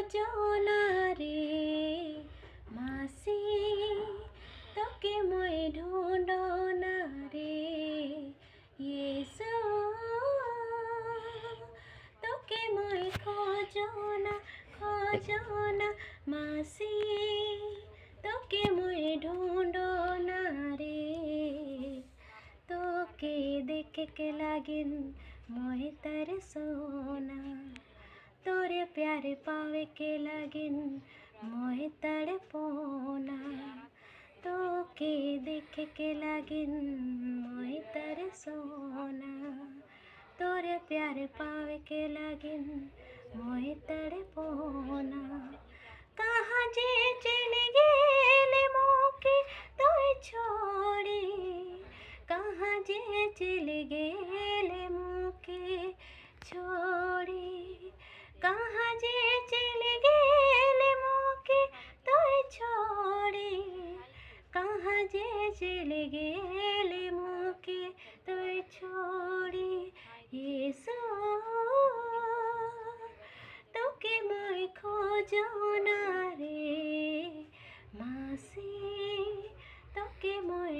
খোঁজনা রে মাসি, তোকে মই ঢুঁড়না রে ইয়েসু, তোকে মই খোঁজনা মাসি, তোকে মই ঢুঁড়না রে। তোকে देख के लागिन मोहे तरसोना, तोरे प्यारे पावे के लागिन मोहे तड़पोना। तोके देख के लागिन मोहे तरसोना, तोरे प्यारे पावे के लागिन मोहे तड़पोना। कहाँ जे चले गेले मोके तोय छोड़ी, कहाँ जे चले गेले मोके छोड़ी, कहाँ जे चले गेले मोके तोय छोड़ी, कहाँ जे चले गेले मोके तोय छोड़ी यीशु, তোকে মই খোঁজনা রে মাসি, তোকে মই